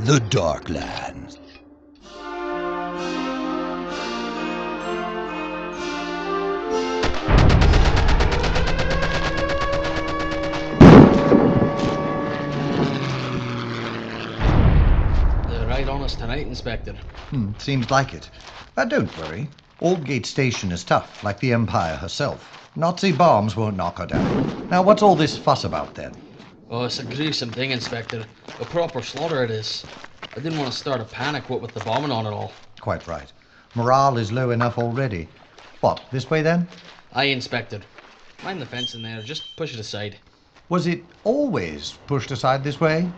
the Darklands. They're right on us tonight, Inspector. Seems like it. But don't worry. Aldgate Station is tough, like the Empire herself. Nazi bombs won't knock her down. Now, what's all this fuss about, then? Oh, it's a gruesome thing, Inspector. A proper slaughter it is. I didn't want to start a panic, what with the bombing on it all. Quite right. Morale is low enough already. What, this way, then? Aye, Inspector. Mind the fence in there, just push it aside. Was it always pushed aside this way?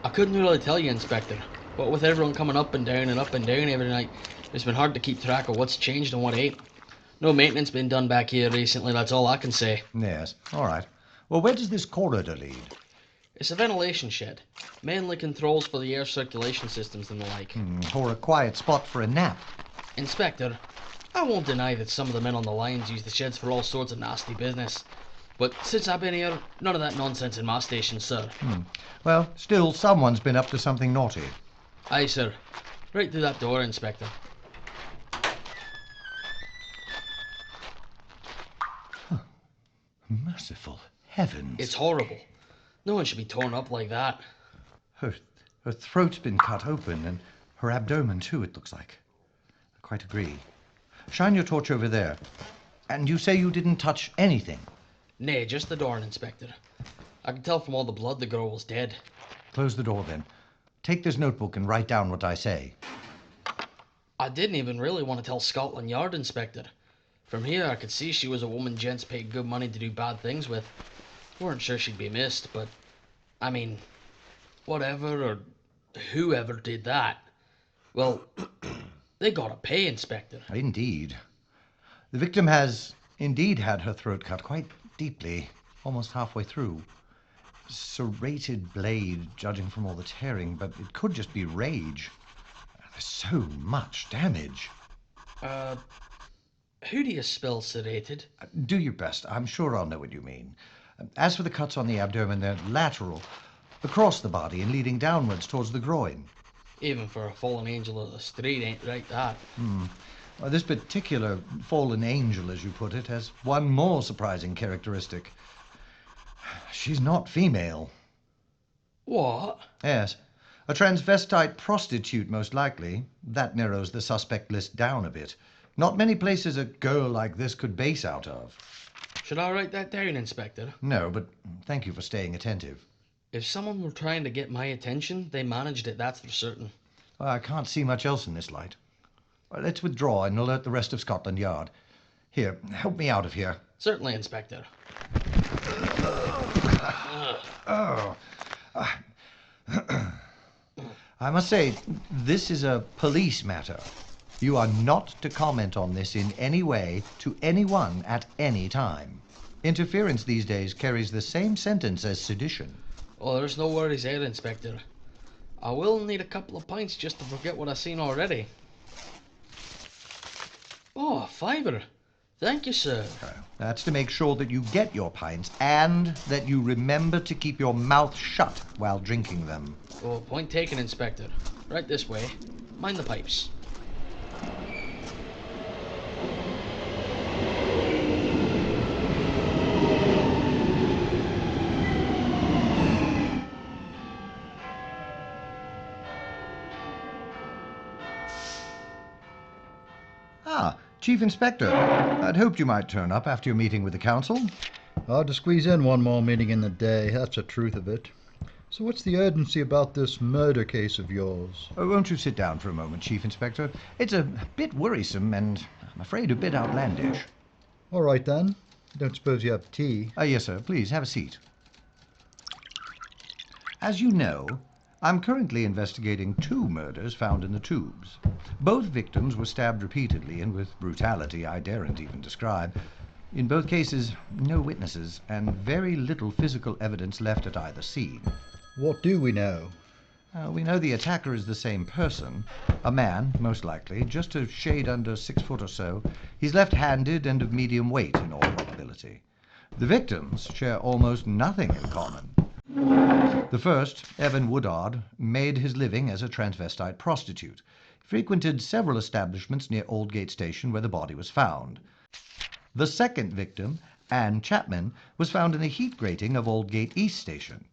I couldn't really tell you, Inspector. But with everyone coming up and down every night, it's been hard to keep track of what's changed and what ain't. No maintenance been done back here recently, that's all I can say. Yes, all right. Well, where does this corridor lead? It's a ventilation shed. Mainly controls for the air circulation systems and the like. Or a quiet spot for a nap. Inspector, I won't deny that some of the men on the lines use the sheds for all sorts of nasty business. But since I've been here, none of that nonsense in my station, sir. Well, still, someone's been up to something naughty. Aye, sir. Right through that door, Inspector. Merciful heavens. It's horrible. No one should be torn up like that. Her throat's been cut open, and her abdomen, too, it looks like. I quite agree. Shine your torch over there. And you say you didn't touch anything? Nay, just the door, Inspector. I can tell from all the blood the girl was dead. Close the door, then. Take this notebook and write down what I say. I didn't even really want to tell Scotland Yard, Inspector. From here, I could see she was a woman gents paid good money to do bad things with. Weren't sure she'd be missed, but, I mean, whatever or whoever did that, well, they gotta pay, Inspector. Indeed. The victim has indeed had her throat cut quite deeply, almost halfway through. Serrated blade, judging from all the tearing, but it could just be rage. There's so much damage. Who do you spell serrated? Do your best. I'm sure I'll know what you mean. As for the cuts on the abdomen, they're lateral, across the body and leading downwards towards the groin. Even for a fallen angel of the street ain't right, that. Well, this particular fallen angel, as you put it, has one more surprising characteristic. She's not female. What? Yes. A transvestite prostitute, most likely. That narrows the suspect list down a bit. Not many places a girl like this could base out of. Should I write that down, Inspector? No, but thank you for staying attentive. If someone were trying to get my attention, they managed it, that's for certain. Well, I can't see much else in this light. Let's withdraw and alert the rest of Scotland Yard. Here, help me out of here. Certainly, Inspector. I must say, this is a police matter. You are not to comment on this in any way to anyone at any time. Interference these days carries the same sentence as sedition. Oh, there's no worries there, Inspector. I will need a couple of pints just to forget what I've seen already. Oh, a fiver. Thank you, sir. That's to make sure that you get your pints and that you remember to keep your mouth shut while drinking them. Oh, point taken, Inspector. Right this way. Mind the pipes. Chief Inspector, I'd hoped you might turn up after your meeting with the council. Hard to squeeze in one more meeting in the day, that's the truth of it. So what's the urgency about this murder case of yours? Won't you sit down for a moment, Chief Inspector? It's a bit worrisome and, I'm afraid, a bit outlandish. All right, then. Don't suppose you have tea? Yes, sir. Please, have a seat. As you know, I'm currently investigating 2 murders found in the tubes. Both victims were stabbed repeatedly and with brutality I daren't even describe. In both cases, no witnesses and very little physical evidence left at either scene. What do we know? We know the attacker is the same person. A man, most likely, just a shade under 6 foot or so. He's left-handed and of medium weight in all probability. The victims share almost nothing in common. The first, Evan Woodard, made his living as a transvestite prostitute. Frequented several establishments near Aldgate Station where the body was found. The second victim, Anne Chapman, was found in the heat grating of Aldgate East Station.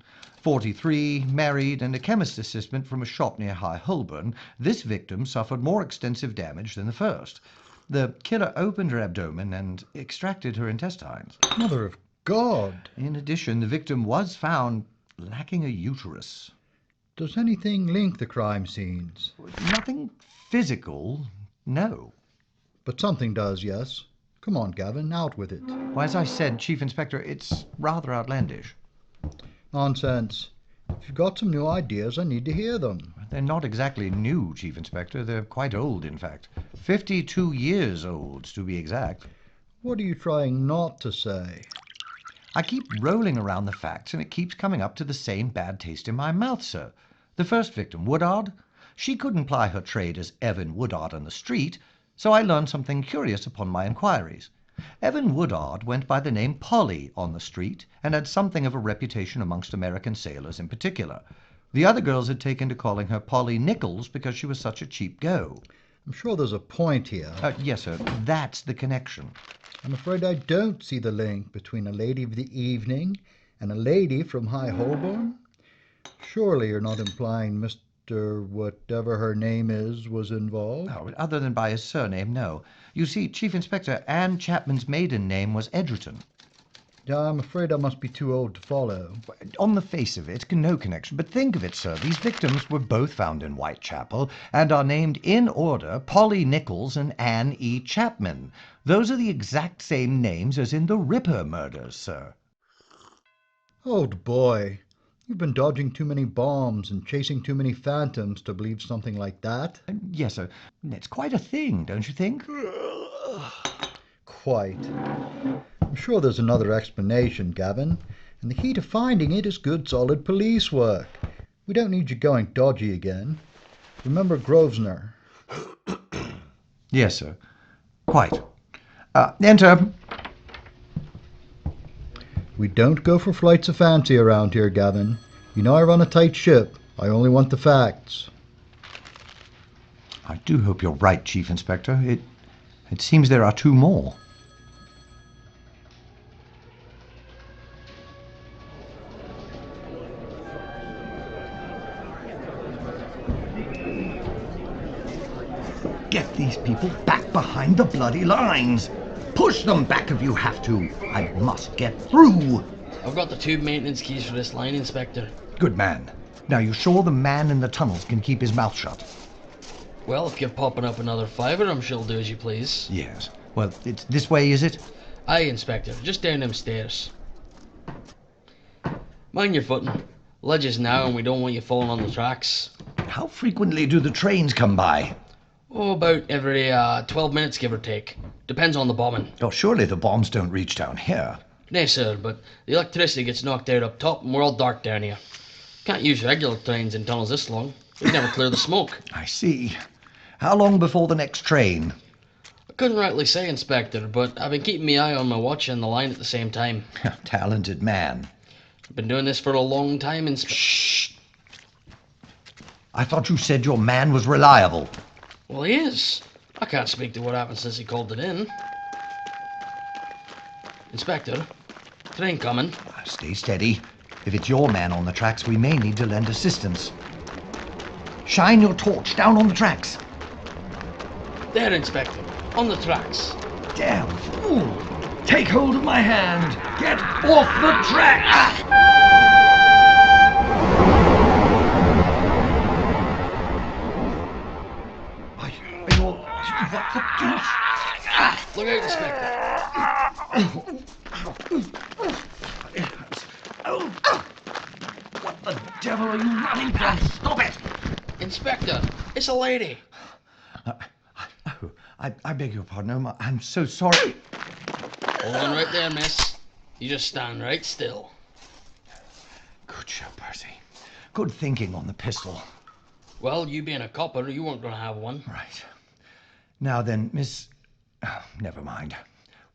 43, married, and a chemist assistant from a shop near High Holborn, this victim suffered more extensive damage than the first. The killer opened her abdomen and extracted her intestines. Mother of God! In addition, the victim was found lacking a uterus. Does anything link the crime scenes? Nothing physical, no. But something does, yes. Come on, Gavin, out with it. Well, as I said, Chief Inspector, it's rather outlandish. Nonsense. If you've got some new ideas, I need to hear them. They're not exactly new, Chief Inspector. They're quite old, in fact. 52 years old, to be exact. What are you trying not to say? I keep rolling around the facts, and it keeps coming up to the same bad taste in my mouth, sir. The first victim, Woodard, she couldn't ply her trade as Evan Woodard on the street, so I learned something curious upon my inquiries. Evan Woodard went by the name Polly on the street and had something of a reputation amongst American sailors in particular. The other girls had taken to calling her Polly Nichols because she was such a cheap go. I'm sure there's a point here. Yes, sir. That's the connection. I'm afraid I don't see the link between a lady of the evening and a lady from High Holborn. Surely you're not implying Mr. whatever her name is was involved? No, other than by his surname, no. You see, Chief Inspector, Anne Chapman's maiden name was Edgerton. Yeah, I'm afraid I must be too old to follow. On the face of it, no connection. But think of it, sir. These victims were both found in Whitechapel and are named in order Polly Nichols and Anne E. Chapman. Those are the exact same names as in the Ripper murders, sir. Old boy, you've been dodging too many bombs and chasing too many phantoms to believe something like that. Yes, sir. It's quite a thing, don't you think? Quite. I'm sure there's another explanation, Gavin, and the key to finding it is good, solid police work. We don't need you going dodgy again. Remember Grosvenor? Yes, sir. Quite. Enter. We don't go for flights of fancy around here, Gavin. You know I run a tight ship. I only want the facts. I do hope you're right, Chief Inspector. It seems there are two more. Get these people back behind the bloody lines. Push them back if you have to. I must get through. I've got the tube maintenance keys for this line, Inspector. Good man. Now, you sure the man in the tunnels can keep his mouth shut? Well, if you're popping up another fiver, I'm sure you'll do as you please. Yes. Well, it's this way, is it? Aye, Inspector. Just down them stairs. Mind your footing. Ledges now, and we don't want you falling on the tracks. How frequently do the trains come by? Oh, about every 12 minutes, give or take. Depends on the bombing. Oh, surely the bombs don't reach down here. Nay, sir, but the electricity gets knocked out up top, and we're all dark down here. Can't use regular trains in tunnels this long. We'd never clear the smoke. I see. How long before the next train? I couldn't rightly say, Inspector, but I've been keeping my eye on my watch and the line at the same time. Talented man. I've been doing this for a long time, Inspector. Shh! I thought you said your man was reliable. Well, he is. I can't speak to what happened since he called it in. Inspector, train coming. Stay steady. If it's your man on the tracks, we may need to lend assistance. Shine your torch down on the tracks. There, Inspector. On the tracks. Damn fool! Take hold of my hand. Get off the track! What the deuce? Look out, Inspector. What the devil are you running past? Stop it! Inspector, it's a lady. I beg your pardon. I'm so sorry. Hold on right there, miss. You just stand right still. Good show, Percy. Good thinking on the pistol. Well, you being a copper, you weren't going to have one. Right. Now then, Miss... Oh, never mind.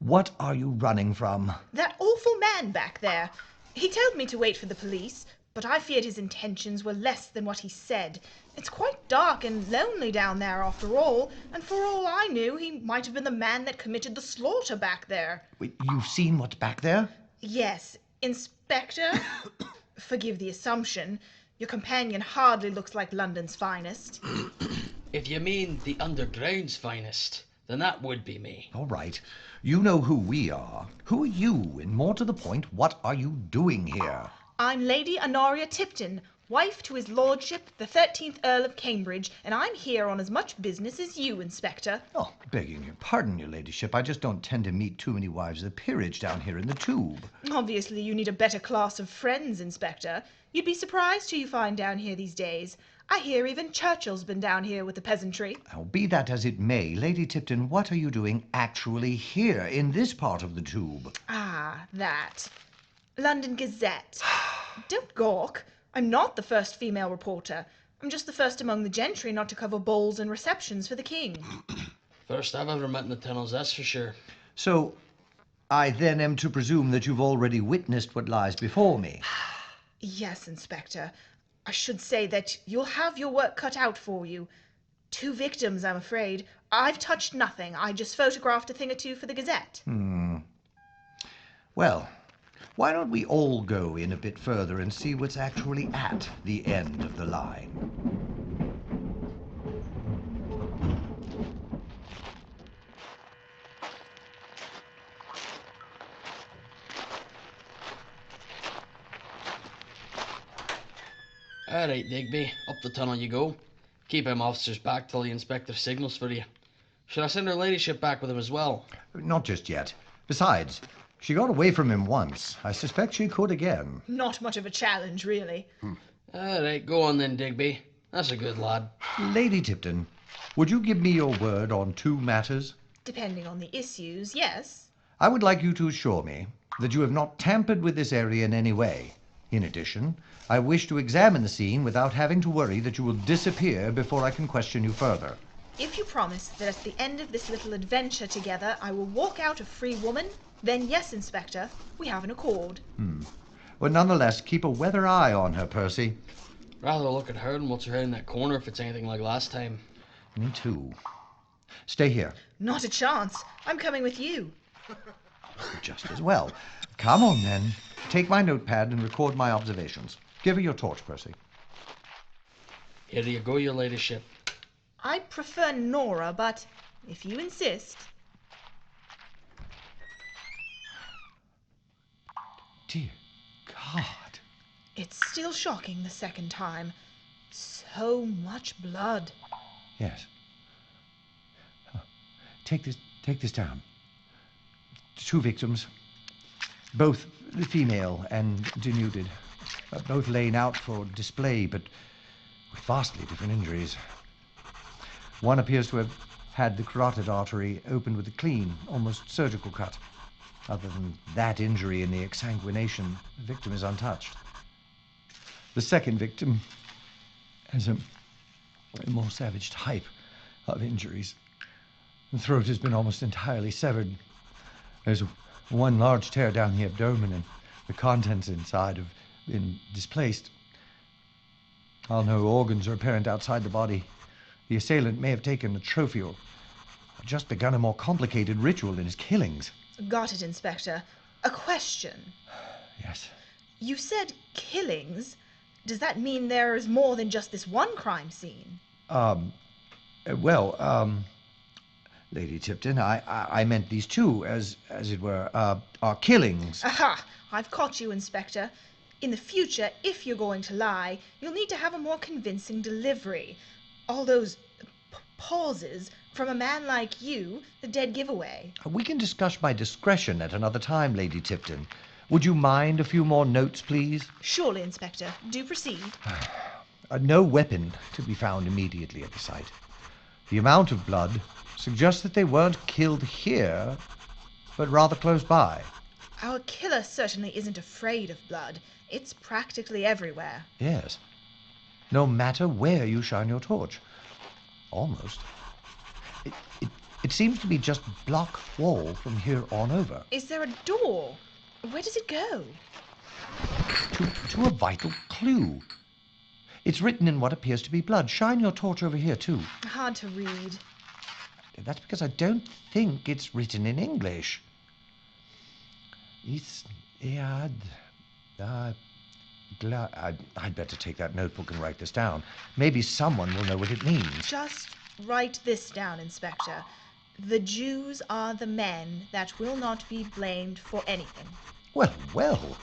What are you running from? That awful man back there. He told me to wait for the police, but I feared his intentions were less than what he said. It's quite dark and lonely down there after all, and for all I knew, he might have been the man that committed the slaughter back there. Wait, you've seen what's back there? Yes, Inspector. Forgive the assumption. Your companion hardly looks like London's finest. If you mean the underground's finest, then that would be me. All right. You know who we are. Who are you? And more to the point, what are you doing here? I'm Lady Honoria Tipton, wife to his lordship, the 13th Earl of Cambridge, and I'm here on as much business as you, Inspector. Oh, begging your pardon, your ladyship. I just don't tend to meet too many wives of the peerage down here in the tube. Obviously, you need a better class of friends, Inspector. You'd be surprised who you find down here these days. I hear even Churchill's been down here with the peasantry. Now, be that as it may, Lady Tipton, what are you doing actually here in this part of the tube? Ah, that. London Gazette. Don't gawk. I'm not the first female reporter. I'm just the first among the gentry not to cover balls and receptions for the king. First I've ever met in the tunnels, that's for sure. So, I then am to presume that you've already witnessed what lies before me. Yes, Inspector. I should say that you'll have your work cut out for you. 2 victims, I'm afraid. I've touched nothing. I just photographed a thing or two for the Gazette. Well, why don't we all go in a bit further and see what's actually at the end of the line? All right, Digby, up the tunnel you go. Keep him officers back till the inspector signals for you. Should I send her ladyship back with him as well? Not just yet. Besides, she got away from him once. I suspect she could again. Not much of a challenge, really. All right, go on then, Digby. That's a good lad. Lady Tipton, would you give me your word on 2 matters? Depending on the issues, yes. I would like you to assure me that you have not tampered with this area in any way. In addition, I wish to examine the scene without having to worry that you will disappear before I can question you further. If you promise that at the end of this little adventure together I will walk out a free woman, then yes, Inspector, we have an accord. But nonetheless, keep a weather eye on her, Percy. Rather look at her than what's around that corner if it's anything like last time. Me too. Stay here. Not a chance. I'm coming with you. Just as well. Come on, then. Take my notepad and record my observations. Give her your torch, Percy. Here you go, your ladyship. I prefer Nora, but if you insist. Dear God. It's still shocking the second time. So much blood. Yes. Take this down. 2 victims, both female and denuded, both laid out for display, but with vastly different injuries. One appears to have had the carotid artery opened with a clean, almost surgical cut. Other than that injury and the exsanguination, the victim is untouched. The second victim has a more savage type of injuries. The throat has been almost entirely severed. There's one large tear down the abdomen, and the contents inside have been displaced. While no organs are apparent outside the body, the assailant may have taken a trophy or just begun a more complicated ritual in his killings. Got it, Inspector. A question. Yes. You said killings. Does that mean there is more than just this one crime scene? Lady Tipton, I meant these 2, as it were, are killings. Aha! I've caught you, Inspector. In the future, if you're going to lie, you'll need to have a more convincing delivery. All those pauses from a man like you, the dead giveaway. We can discuss my discretion at another time, Lady Tipton. Would you mind a few more notes, please? Surely, Inspector. Do proceed. No weapon to be found immediately at the site. The amount of blood suggests that they weren't killed here, but rather close by. Our killer certainly isn't afraid of blood. It's practically everywhere. Yes. No matter where you shine your torch. Almost. It seems to be just block wall from here on over. Is there a door? Where does it go? To a vital clue. It's written in what appears to be blood. Shine your torch over here, too. Hard to read. That's because I don't think it's written in English. I'd better take that notebook and write this down. Maybe someone will know what it means. Just write this down, Inspector. The Jews are the men that will not be blamed for anything. Well, well.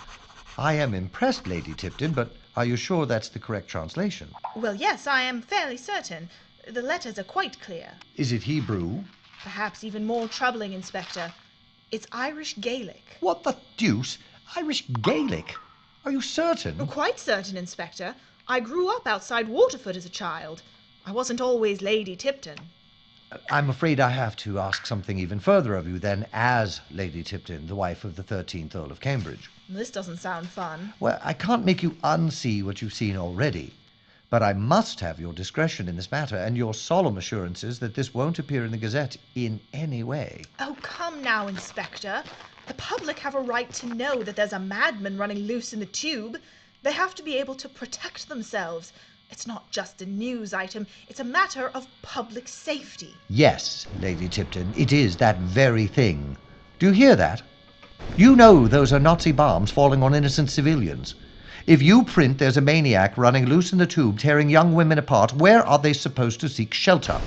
I am impressed, Lady Tipton, but are you sure that's the correct translation? Well, yes, I am fairly certain. The letters are quite clear. Is it Hebrew? Perhaps even more troubling, Inspector. It's Irish Gaelic. What the deuce? Irish Gaelic? Are you certain? Oh, quite certain, Inspector. I grew up outside Waterford as a child. I wasn't always Lady Tipton. I'm afraid I have to ask something even further of you then, as Lady Tipton, the wife of the 13th Earl of Cambridge. This doesn't sound fun. Well, I can't make you unsee what you've seen already, but I must have your discretion in this matter and your solemn assurances that this won't appear in the Gazette in any way. Oh, come now, Inspector. The public have a right to know that there's a madman running loose in the tube. They have to be able to protect themselves. It's not just a news item, it's a matter of public safety. Yes, Lady Tipton, it is that very thing. Do you hear that? You know those are Nazi bombs falling on innocent civilians. If you print there's a maniac running loose in the tube, tearing young women apart, where are they supposed to seek shelter?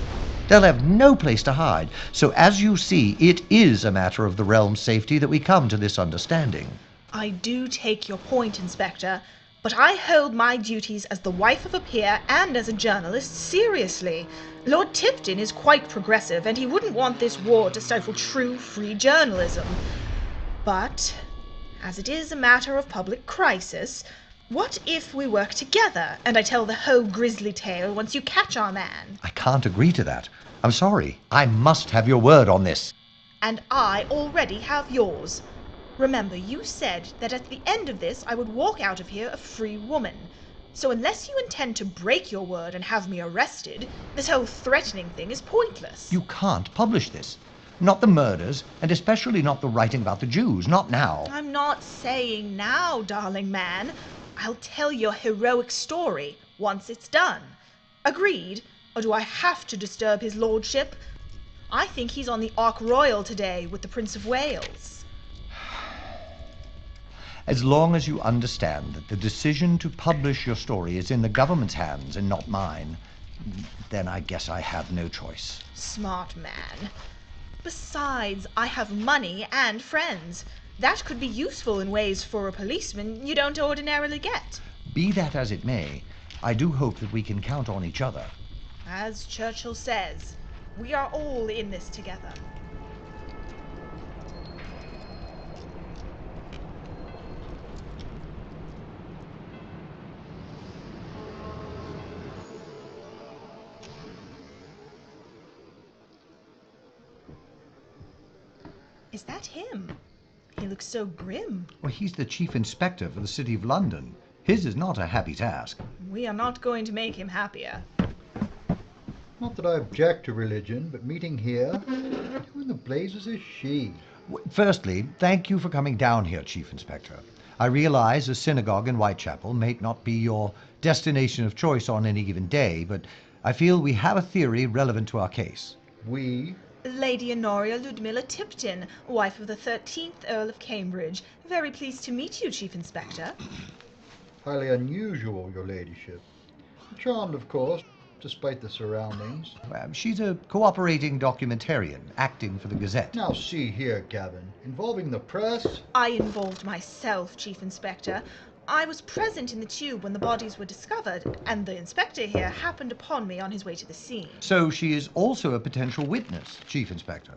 They'll have no place to hide. So as you see, it is a matter of the realm's safety that we come to this understanding. I do take your point, Inspector, but I hold my duties as the wife of a peer and as a journalist seriously. Lord Tipton is quite progressive, and he wouldn't want this war to stifle true, free journalism. But, as it is a matter of public crisis, what if we work together and I tell the whole grisly tale once you catch our man? I can't agree to that. I'm sorry. I must have your word on this. And I already have yours. Remember, you said that at the end of this I would walk out of here a free woman. So unless you intend to break your word and have me arrested, this whole threatening thing is pointless. You can't publish this. Not the murders, and especially not the writing about the Jews. Not now. I'm not saying now, darling man. I'll tell your heroic story once it's done. Agreed? Or do I have to disturb his lordship? I think he's on the Ark Royal today with the Prince of Wales. As long as you understand that the decision to publish your story is in the government's hands and not mine, then I guess I have no choice. Smart man. Besides, I have money and friends. That could be useful in ways for a policeman you don't ordinarily get. Be that as it may, I do hope that we can count on each other. As Churchill says, we are all in this together. Is that him? He looks so grim. Well, he's the chief inspector for the City of London. His is not a happy task. We are not going to make him happier. Not that I object to religion, but meeting here, who in the blazes is she? Firstly, thank you for coming down here, Chief Inspector. I realize a synagogue in Whitechapel may not be your destination of choice on any given day, but I feel we have a theory relevant to our case. We? Lady Honoria Ludmilla Tipton, wife of the 13th Earl of Cambridge. Very pleased to meet you, Chief Inspector. Highly unusual, your ladyship. Charmed, of course, despite the surroundings. She's a cooperating documentarian, acting for the Gazette. Now see here, Gavin. Involving the press? I involved myself, Chief Inspector. I was present in the tube when the bodies were discovered, and the inspector here happened upon me on his way to the scene. So she is also a potential witness, Chief Inspector.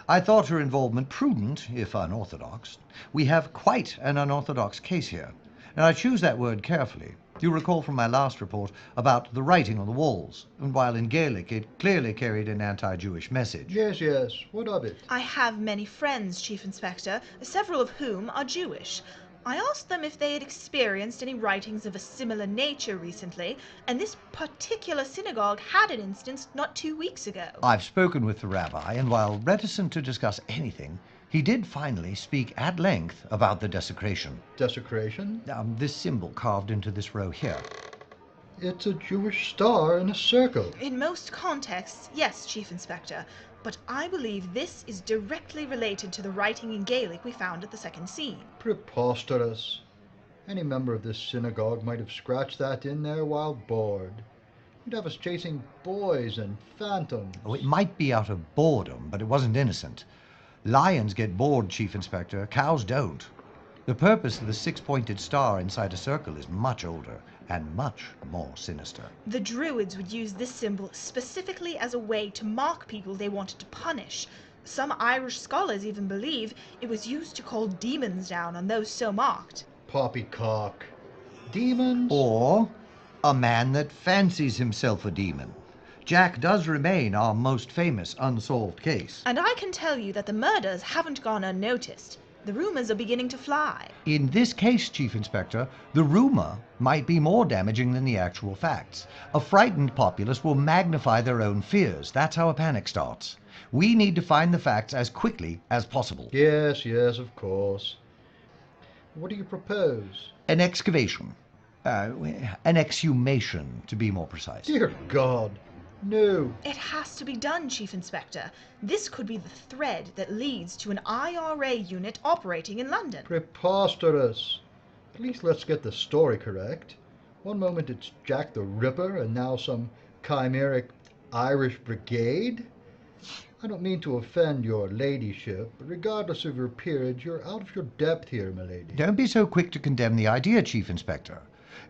I thought her involvement prudent, if unorthodox. We have quite an unorthodox case here, and I choose that word carefully. You recall from my last report about the writing on the walls, and while in Gaelic it clearly carried an anti-Jewish message. Yes, yes. What of it? I have many friends, Chief Inspector, several of whom are Jewish. I asked them if they had experienced any writings of a similar nature recently, and this particular synagogue had an instance not 2 weeks ago. I've spoken with the rabbi, and while reticent to discuss anything, He did finally speak at length about the desecration. Desecration? This symbol carved into this row here. It's a Jewish star in a circle. In most contexts, yes, Chief Inspector, but I believe this is directly related to the writing in Gaelic we found at the second scene. Preposterous. Any member of this synagogue might have scratched that in there while bored. You'd have us chasing boys and phantoms. Oh, it might be out of boredom, but it wasn't innocent. Lions get bored, Chief Inspector. Cows don't. The purpose of the six-pointed star inside a circle is much older and much more sinister. The Druids would use this symbol specifically as a way to mark people they wanted to punish. Some Irish scholars even believe it was used to call demons down on those so marked. Poppycock. Demons? Or a man that fancies himself a demon. Jack does remain our most famous unsolved case. And I can tell you that the murders haven't gone unnoticed. The rumors are beginning to fly. In this case, Chief Inspector, the rumor might be more damaging than the actual facts. A frightened populace will magnify their own fears. That's how a panic starts. We need to find the facts as quickly as possible. Yes, of course. What do you propose? An excavation. An exhumation, to be more precise. Dear God. No. It has to be done, Chief Inspector. This could be the thread that leads to an IRA unit operating in London. Preposterous. At least let's get the story correct. One moment it's Jack the Ripper, and now some chimeric Irish brigade? I don't mean to offend your ladyship, but regardless of your peerage, you're out of your depth here, milady. Don't be so quick to condemn the idea, Chief Inspector.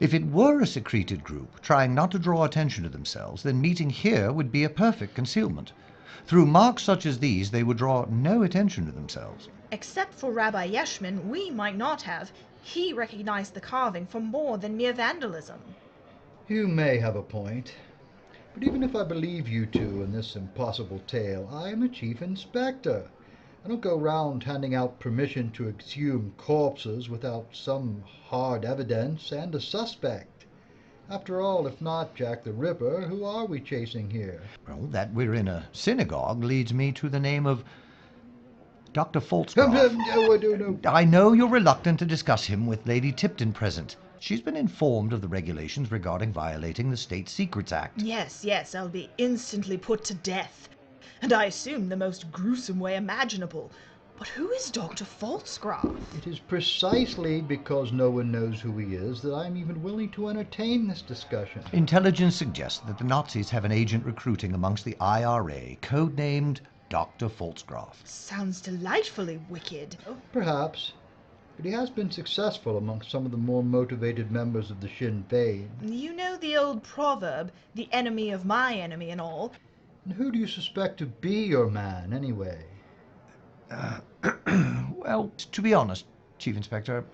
If it were a secreted group, trying not to draw attention to themselves, then meeting here would be a perfect concealment. Through marks such as these, they would draw no attention to themselves. Except for Rabbi Yeshman, we might not have. He recognized the carving for more than mere vandalism. You may have a point. But even if I believe you two in this impossible tale, I am a chief inspector. I don't go round handing out permission to exhume corpses without some hard evidence and a suspect. After all, if not Jack the Ripper, who are we chasing here? Well, that we're in a synagogue leads me to the name of Dr. Foltzgraff. No. I know you're reluctant to discuss him with Lady Tipton present. She's been informed of the regulations regarding violating the State Secrets Act. Yes, I'll be instantly put to death. And I assume the most gruesome way imaginable. But who is Dr. Foltzgraff? It is precisely because no one knows who he is that I am even willing to entertain this discussion. Intelligence suggests that the Nazis have an agent recruiting amongst the IRA, codenamed Dr. Foltzgraff. Sounds delightfully wicked. Perhaps. But he has been successful amongst some of the more motivated members of the Sinn Féin. You know the old proverb, the enemy of my enemy and all. And who do you suspect to be your man, anyway? Well, to be honest, Chief Inspector,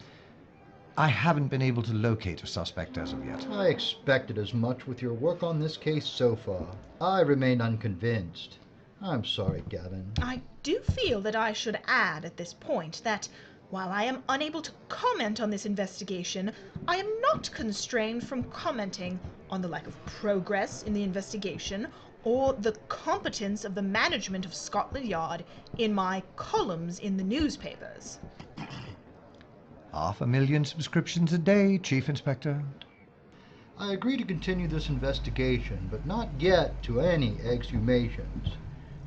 I haven't been able to locate a suspect as of yet. I expected as much with your work on this case so far. I remain unconvinced. I'm sorry, Gavin. I do feel that I should add at this point that, while I am unable to comment on this investigation, I am not constrained from commenting on the lack of progress in the investigation or the competence of the management of Scotland Yard in my columns in the newspapers. 500,000 subscriptions a day, Chief Inspector. I agree to continue this investigation, but not yet to any exhumations.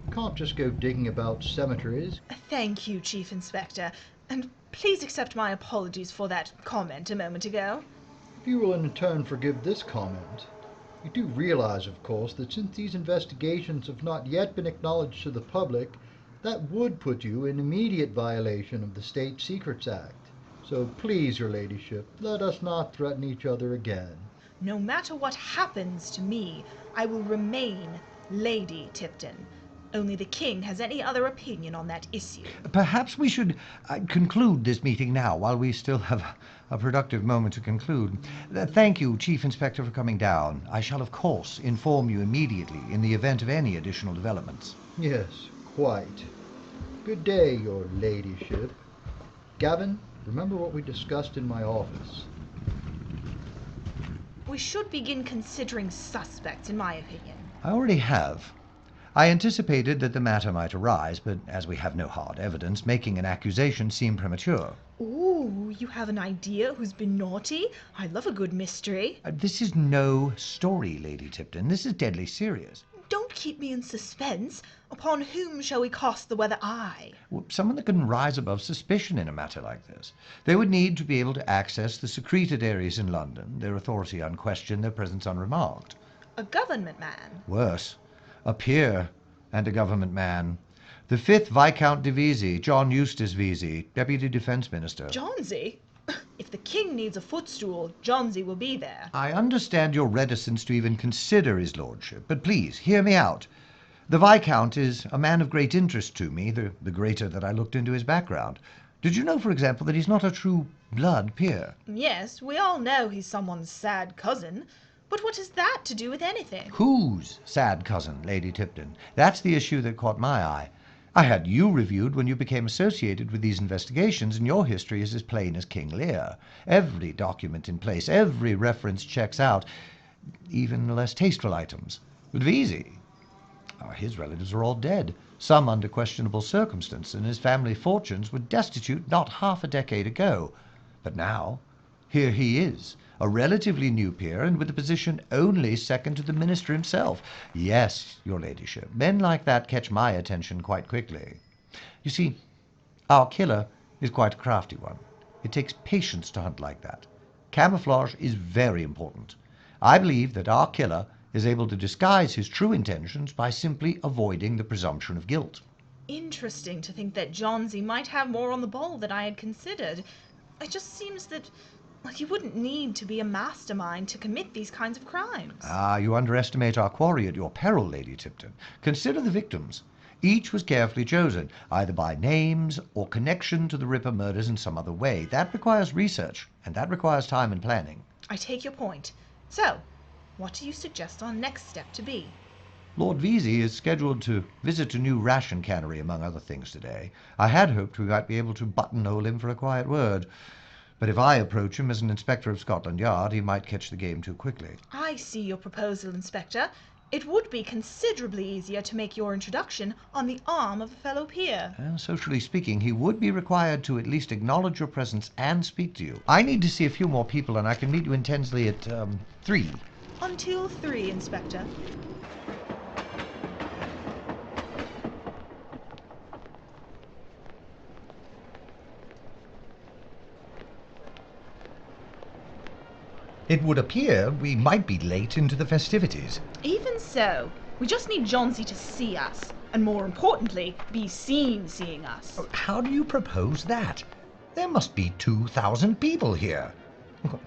You can't just go digging about cemeteries. Thank you, Chief Inspector, and please accept my apologies for that comment a moment ago. If you will in turn forgive this comment, you do realize, of course, that since these investigations have not yet been acknowledged to the public, that would put you in immediate violation of the State Secrets Act. So please, your ladyship, let us not threaten each other again. No matter what happens to me, I will remain Lady Tipton. Only the king has any other opinion on that issue. Perhaps we should conclude this meeting now, while we still have a productive moment to conclude. Thank you, Chief Inspector, for coming down. I shall, of course, inform you immediately in the event of any additional developments. Yes, quite. Good day, your ladyship. Gavin, remember what we discussed in my office. We should begin considering suspects, in my opinion. I already have. I anticipated that the matter might arise, but as we have no hard evidence, making an accusation seemed premature. Ooh, you have an idea who's been naughty? I love a good mystery. This is no story, Lady Tipton. This is deadly serious. Don't keep me in suspense. Upon whom shall we cast the weather eye? Well, someone that can rise above suspicion in a matter like this. They would need to be able to access the secreted areas in London, their authority unquestioned, their presence unremarked. A government man. Worse, a peer and a government man. The 5th Viscount de Vesey, John Eustace Vesey, Deputy Defence Minister. Johnsy? If the king needs a footstool, Johnsy will be there. I understand your reticence to even consider his lordship, but please, hear me out. The Viscount is a man of great interest to me, the greater that I looked into his background. Did you know, for example, that he's not a true blood peer? Yes, we all know he's someone's sad cousin. But what has that to do with anything? Whose sad cousin, Lady Tipton? That's the issue that caught my eye. I had you reviewed when you became associated with these investigations, and your history is as plain as King Lear. Every document in place, every reference checks out, even the less tasteful items. With Vesey, his relatives are all dead, some under questionable circumstances, and his family fortunes were destitute not half a decade ago. But now, here he is, a relatively new peer, and with a position only second to the minister himself. Yes, your ladyship, men like that catch my attention quite quickly. You see, our killer is quite a crafty one. It takes patience to hunt like that. Camouflage is very important. I believe that our killer is able to disguise his true intentions by simply avoiding the presumption of guilt. Interesting to think that Johnsy might have more on the ball than I had considered. It just seems that you wouldn't need to be a mastermind to commit these kinds of crimes. You underestimate our quarry at your peril, Lady Tipton. Consider the victims. Each was carefully chosen, either by names or connection to the Ripper murders in some other way. That requires research, and that requires time and planning. I take your point. So, what do you suggest our next step to be? Lord Vesey is scheduled to visit a new ration cannery, among other things, today. I had hoped we might be able to buttonhole him for a quiet word. But if I approach him as an inspector of Scotland Yard, he might catch the game too quickly. I see your proposal, Inspector. It would be considerably easier to make your introduction on the arm of a fellow peer. Socially speaking, he would be required to at least acknowledge your presence and speak to you. I need to see a few more people, and I can meet you in Tensley at 3. Until 3, Inspector. It would appear we might be late into the festivities. Even so, we just need Johnsy to see us, and more importantly, be seen seeing us. How do you propose that? There must be 2,000 people here.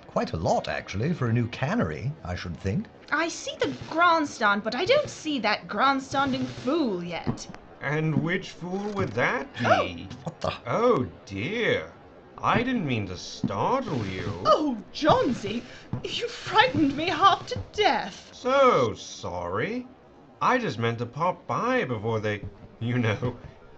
Quite a lot, actually, for a new cannery, I should think. I see the grandstand, but I don't see that grandstanding fool yet. And which fool would that be? What the? Oh dear. I didn't mean to startle you. Oh, Johnsy, you frightened me half to death. So sorry. I just meant to pop by before they,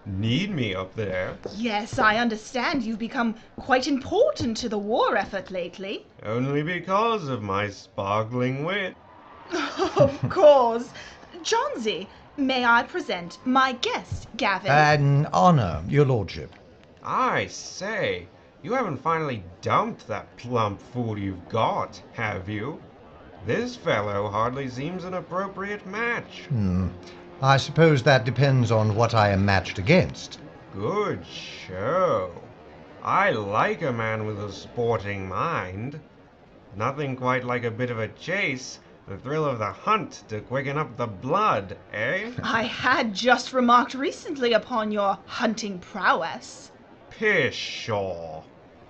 need me up there. Yes, I understand you've become quite important to the war effort lately. Only because of my sparkling wit. Of course. Johnsy, may I present my guest, Gavin? An honour, your lordship. I say, you haven't finally dumped that plump fool you've got, have you? This fellow hardly seems an appropriate match. I suppose that depends on what I am matched against. Good show. I like a man with a sporting mind. Nothing quite like a bit of a chase, the thrill of the hunt to quicken up the blood, eh? I had just remarked recently upon your hunting prowess. Pshaw.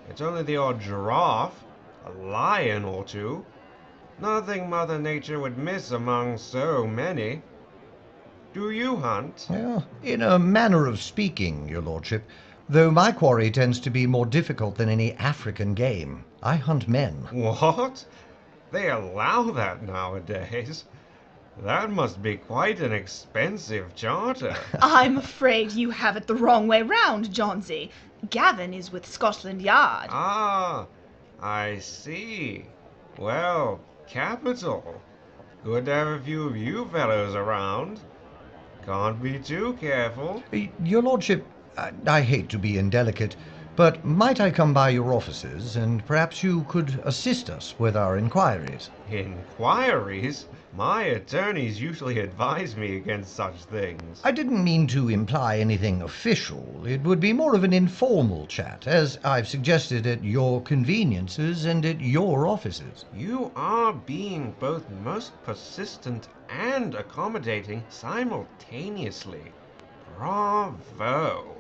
It's only the odd giraffe, a lion or two. Nothing Mother Nature would miss among so many. Do you hunt? Well, in a manner of speaking, your lordship, though my quarry tends to be more difficult than any African game. I hunt men. What? They allow that nowadays. That must be quite an expensive charter. I'm afraid you have it the wrong way round, Johnsy. Gavin is with Scotland Yard. Ah, I see. Well, capital. Good to have a few of you fellows around. Can't be too careful. Your lordship, I hate to be indelicate, but might I come by your offices, and perhaps you could assist us with our inquiries? Inquiries? My attorneys usually advise me against such things. I didn't mean to imply anything official. It would be more of an informal chat, as I've suggested, at your conveniences and at your offices. You are being both most persistent and accommodating simultaneously. Bravo!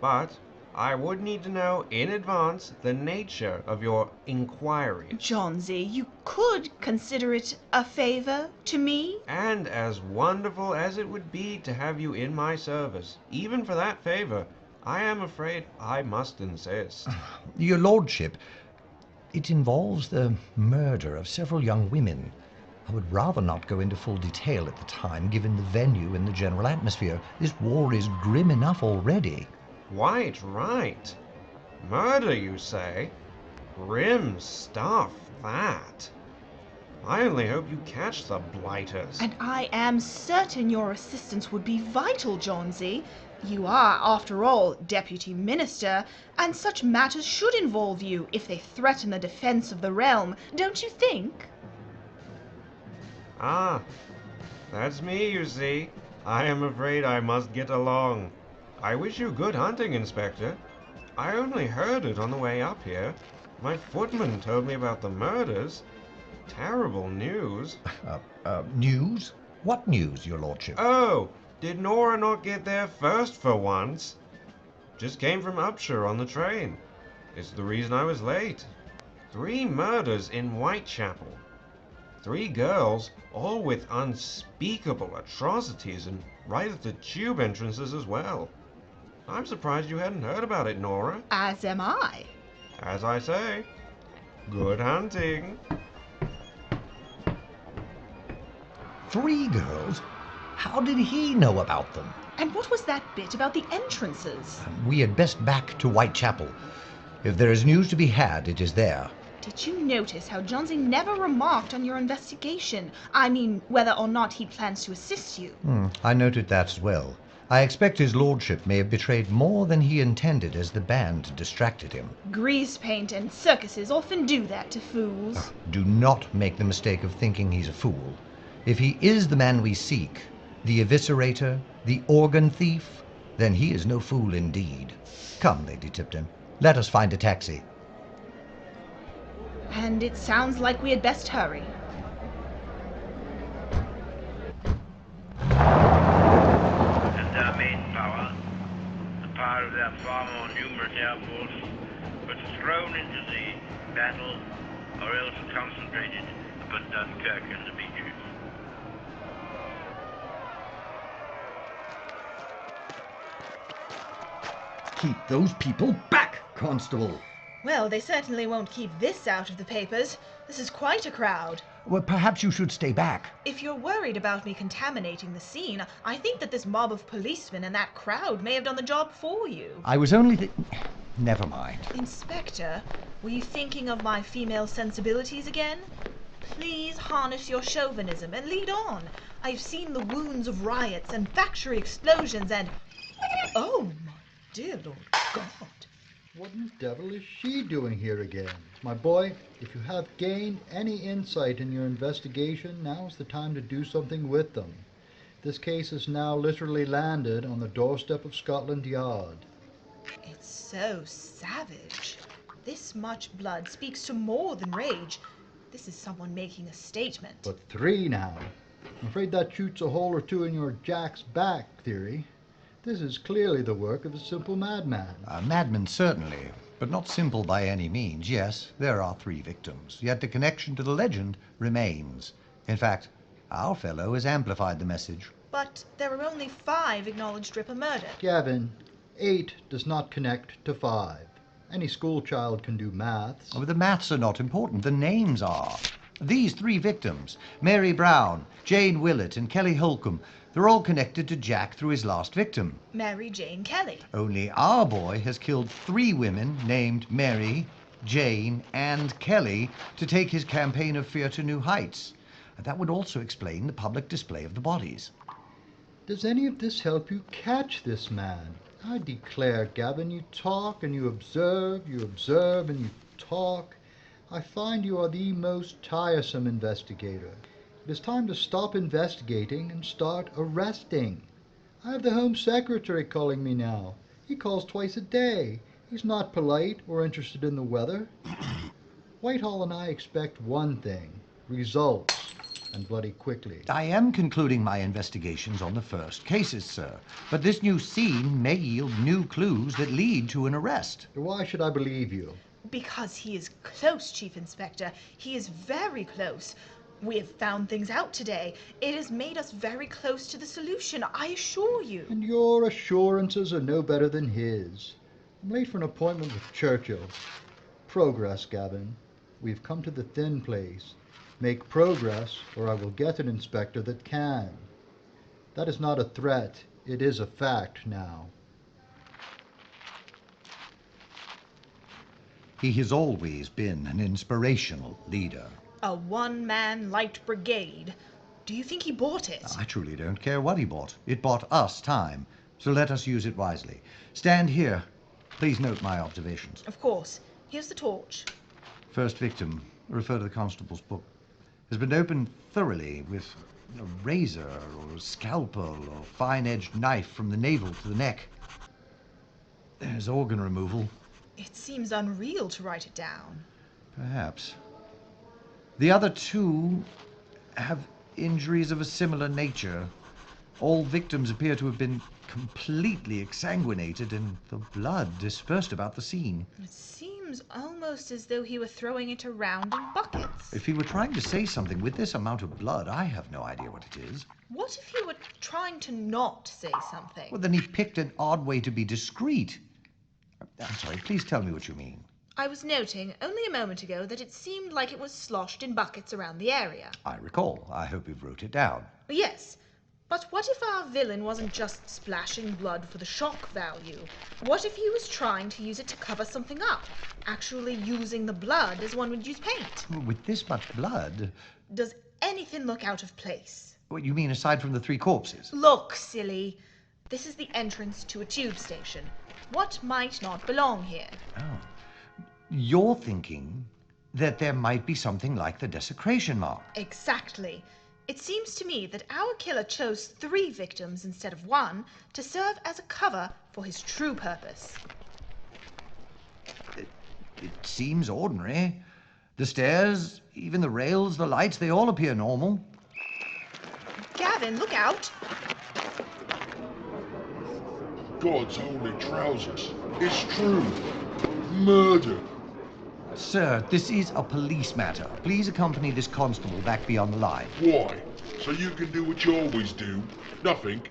But I would need to know in advance the nature of your inquiry. Johnsy, you could consider it a favor to me? And as wonderful as it would be to have you in my service, even for that favor, I am afraid I must insist. Your lordship, it involves the murder of several young women. I would rather not go into full detail at the time, given the venue and the general atmosphere. This war is grim enough already. Quite right. Murder, you say? Grim stuff, that. I only hope you catch the blighters. And I am certain your assistance would be vital, Johnsy. You are, after all, Deputy Minister, and such matters should involve you if they threaten the defense of the realm, don't you think? Ah, that's me, you see. I am afraid I must get along. I wish you good hunting, Inspector. I only heard it on the way up here. My footman told me about the murders. Terrible news. News? What news, your lordship? Oh, did Nora not get there first for once? Just came from Upshur on the train. It's the reason I was late. 3 murders in Whitechapel. 3 girls, all with unspeakable atrocities, and right at the tube entrances as well. I'm surprised you hadn't heard about it, Nora. As am I. As I say, good hunting. 3 girls? How did he know about them? And what was that bit about the entrances? We had best back to Whitechapel. If there is news to be had, it is there. Did you notice how Johnsy never remarked on your investigation? I mean, whether or not he plans to assist you. I noted that as well. I expect his lordship may have betrayed more than he intended as the band distracted him. Grease paint and circuses often do that to fools. Do not make the mistake of thinking he's a fool. If he is the man we seek, the eviscerator, the organ thief, then he is no fool indeed. Come, Lady Tipton, let us find a taxi. And it sounds like we had best hurry. And their main power, the power of their far more numerous air force, was thrown into the battle or else concentrated upon Dunkirk and the beaches. Keep those people back, Constable. Well, they certainly won't keep this out of the papers. This is quite a crowd. Well, perhaps you should stay back. If you're worried about me contaminating the scene, I think that this mob of policemen and that crowd may have done the job for you. I was only Never mind. Inspector, were you thinking of my female sensibilities again? Please harness your chauvinism and lead on. I've seen the wounds of riots and factory explosions and... Oh, my dear Lord God. What in the devil is she doing here again? My boy, if you have gained any insight in your investigation, now's the time to do something with them. This case has now literally landed on the doorstep of Scotland Yard. It's so savage. This much blood speaks to more than rage. This is someone making a statement. But 3 now. I'm afraid that shoots a hole or 2 in your Jack's back theory. This is clearly the work of a simple madman. A madman, certainly, but not simple by any means. Yes, there are 3 victims, yet the connection to the legend remains. In fact, our fellow has amplified the message. But there are only 5 acknowledged Ripper murdered. Gavin, 8 does not connect to 5. Any schoolchild can do maths. Oh, the maths are not important, the names are. These 3 victims, Mary Brown, Jane Willett, and Kelly Holcomb, they're all connected to Jack through his last victim. Mary Jane Kelly. Only our boy has killed 3 women named Mary, Jane, and Kelly to take his campaign of fear to new heights. And that would also explain the public display of the bodies. Does any of this help you catch this man? I declare, Gavin, you talk and you observe and you talk. I find you are the most tiresome investigator. It is time to stop investigating and start arresting. I have the Home Secretary calling me now. He calls twice a day. He's not polite or interested in the weather. Whitehall and I expect one thing: results, and bloody quickly. I am concluding my investigations on the first cases, sir. But this new scene may yield new clues that lead to an arrest. Why should I believe you? Because he is close, Chief Inspector. He is very close. We have found things out today. It has made us very close to the solution, I assure you. And your assurances are no better than his. I'm late for an appointment with Churchill. Progress, Gavin. We've come to the thin place. Make progress, or I will get an inspector that can. That is not a threat. It is a fact now. He has always been an inspirational leader. A one-man light brigade. Do you think he bought it? I truly don't care what he bought. It bought us time, so let us use it wisely. Stand here. Please note my observations. Of course. Here's the torch. First victim, refer to the constable's book, has been opened thoroughly with a razor or a scalpel or fine-edged knife from the navel to the neck. There's organ removal. It seems unreal to write it down. Perhaps. The other two have injuries of a similar nature. All victims appear to have been completely exsanguinated and the blood dispersed about the scene. It seems almost as though he were throwing it around in buckets. If he were trying to say something with this amount of blood, I have no idea what it is. What if he were trying to not say something? Well, then he picked an odd way to be discreet. I'm sorry, please tell me what you mean. I was noting only a moment ago that it seemed like it was sloshed in buckets around the area. I recall. I hope you wrote it down. Yes, but what if our villain wasn't just splashing blood for the shock value? What if he was trying to use it to cover something up? Actually using the blood as one would use paint? Well, with this much blood... Does anything look out of place? What you mean aside from the three corpses? Look, silly. This is the entrance to a tube station. What might not belong here? Oh. You're thinking that there might be something like the desecration mark. Exactly. It seems to me that our killer chose 3 victims instead of 1 to serve as a cover for his true purpose. It seems ordinary. The stairs, even the rails, the lights, they all appear normal. Gavin, look out! God's holy trousers. It's true. Murder. Sir, this is a police matter. Please accompany this constable back beyond the line. Why? So you can do what you always do? Nothing.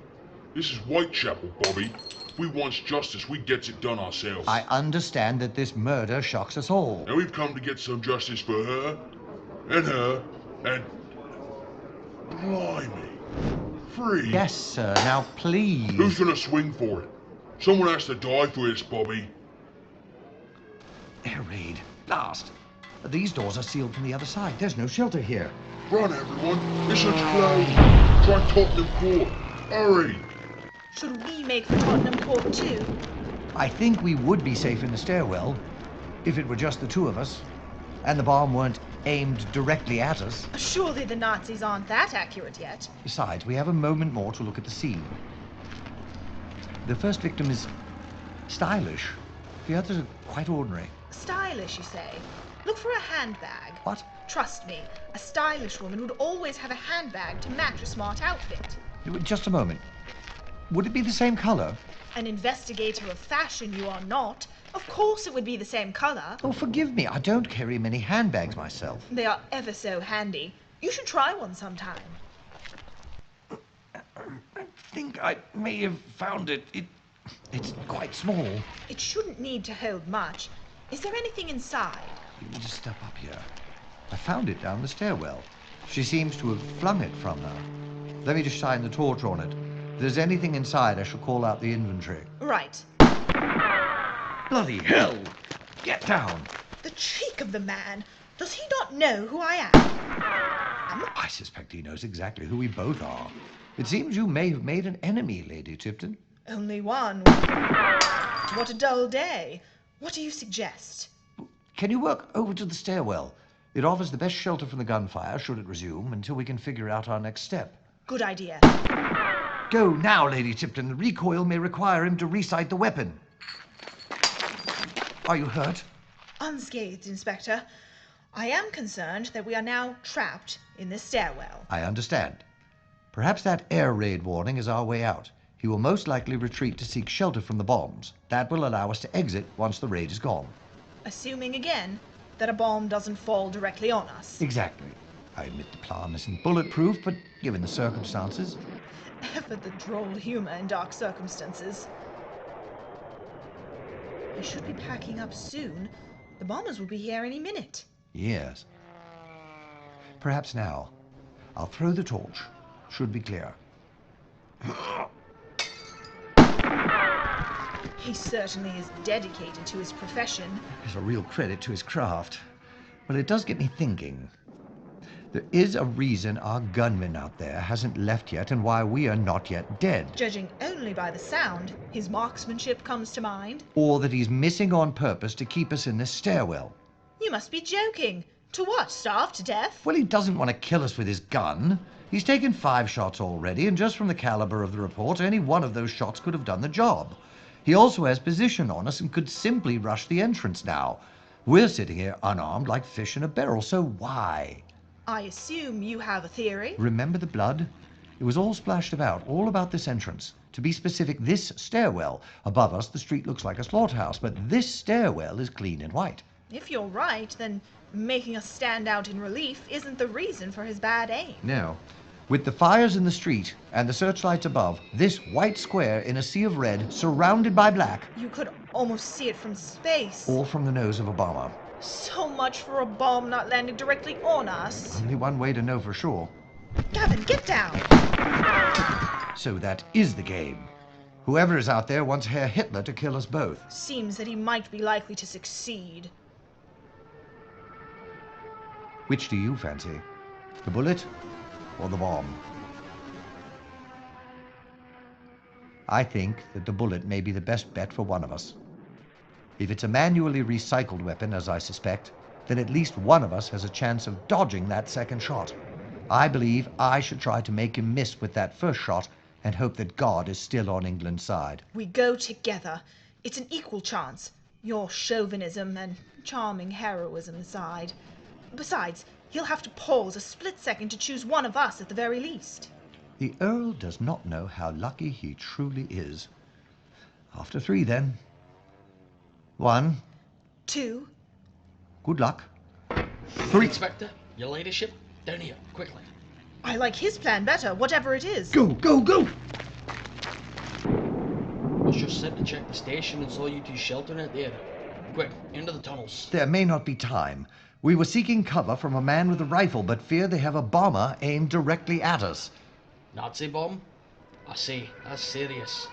This is Whitechapel, Bobby. If we wants justice, we gets it done ourselves. I understand that this murder shocks us all. Now we've come to get some justice for her, and... Blimey. Free? Yes, sir. Now, please. Who's gonna swing for it? Someone has to die for this, Bobby. Air raid. Blast. These doors are sealed from the other side. There's no shelter here. Run, everyone. Mission's closed. Try Tottenham Court. Hurry. Should we make for Tottenham Court too? I think we would be safe in the stairwell if it were just the two of us and the bomb weren't aimed directly at us. Surely the Nazis aren't that accurate yet. Besides, we have a moment more to look at the scene. The first victim is stylish. The others are quite ordinary. Stylish, you say? Look for a handbag. What? Trust me, a stylish woman would always have a handbag to match a smart outfit. Just a moment. Would it be the same color? An investigator of fashion you are not. Of course it would be the same color. Oh, forgive me. I don't carry many handbags myself. They are ever so handy. You should try one sometime. I think I may have found it. It's quite small. It shouldn't need to hold much. Is there anything inside? You just step up here. I found it down the stairwell. She seems to have flung it from her. Let me just shine the torch on it. If there's anything inside, I shall call out the inventory. Right. Bloody hell! Get down! The cheek of the man! Does he not know who I am? I suspect he knows exactly who we both are. It seems you may have made an enemy, Lady Tipton. Only one. What a dull day. What do you suggest? Can you work over to the stairwell? It offers the best shelter from the gunfire, should it resume, until we can figure out our next step. Good idea. Go now, Lady Tipton. The recoil may require him to resight the weapon. Are you hurt? Unscathed, Inspector. I am concerned that we are now trapped in this stairwell. I understand. Perhaps that air raid warning is our way out. He will most likely retreat to seek shelter from the bombs. That will allow us to exit once the raid is gone. Assuming again that a bomb doesn't fall directly on us. Exactly. I admit the plan isn't bulletproof, but given the circumstances... Ever the droll humor in dark circumstances. We should be packing up soon. The bombers will be here any minute. Yes. Perhaps now. I'll throw the torch. Should be clear. He certainly is dedicated to his profession. It's a real credit to his craft. Well, it does get me thinking. There is a reason our gunman out there hasn't left yet and why we are not yet dead. Judging only by the sound, his marksmanship comes to mind. Or that he's missing on purpose to keep us in this stairwell. You must be joking. To what? Starve to death? Well, he doesn't want to kill us with his gun. He's taken 5 shots already, and just from the caliber of the report, any one of those shots could have done the job. He also has position on us and could simply rush the entrance now. We're sitting here unarmed like fish in a barrel, so why? I assume you have a theory. Remember the blood? It was all splashed about, all about this entrance. To be specific, this stairwell. Above us, the street looks like a slaughterhouse, but this stairwell is clean and white. If you're right, then making us stand out in relief isn't the reason for his bad aim. No. With the fires in the street and the searchlights above, this white square in a sea of red, surrounded by black... You could almost see it from space. Or from the nose of a bomber. So much for a bomb not landing directly on us. Only one way to know for sure. Gavin, get down! So that is the game. Whoever is out there wants Herr Hitler to kill us both. Seems that he might be likely to succeed. Which do you fancy? The bullet or the bomb? I think that the bullet may be the best bet for one of us. If it's a manually recycled weapon, as I suspect, then at least one of us has a chance of dodging that second shot. I believe I should try to make him miss with that first shot and hope that God is still on England's side. We go together. It's an equal chance. Your chauvinism and charming heroism aside. Besides, he'll have to pause a split second to choose one of us at the very least. The Earl does not know how lucky he truly is. After 3, then. 1. 2. Good luck. 3. Inspector, your ladyship, down here, quickly. I like his plan better, whatever it is. Go, go, go! I was just sent to check the station and saw you two sheltering out there. Quick, into the tunnels. There may not be time. We were seeking cover from a man with a rifle, but fear they have a bomber aimed directly at us. Nazi bomb? I see, that's serious.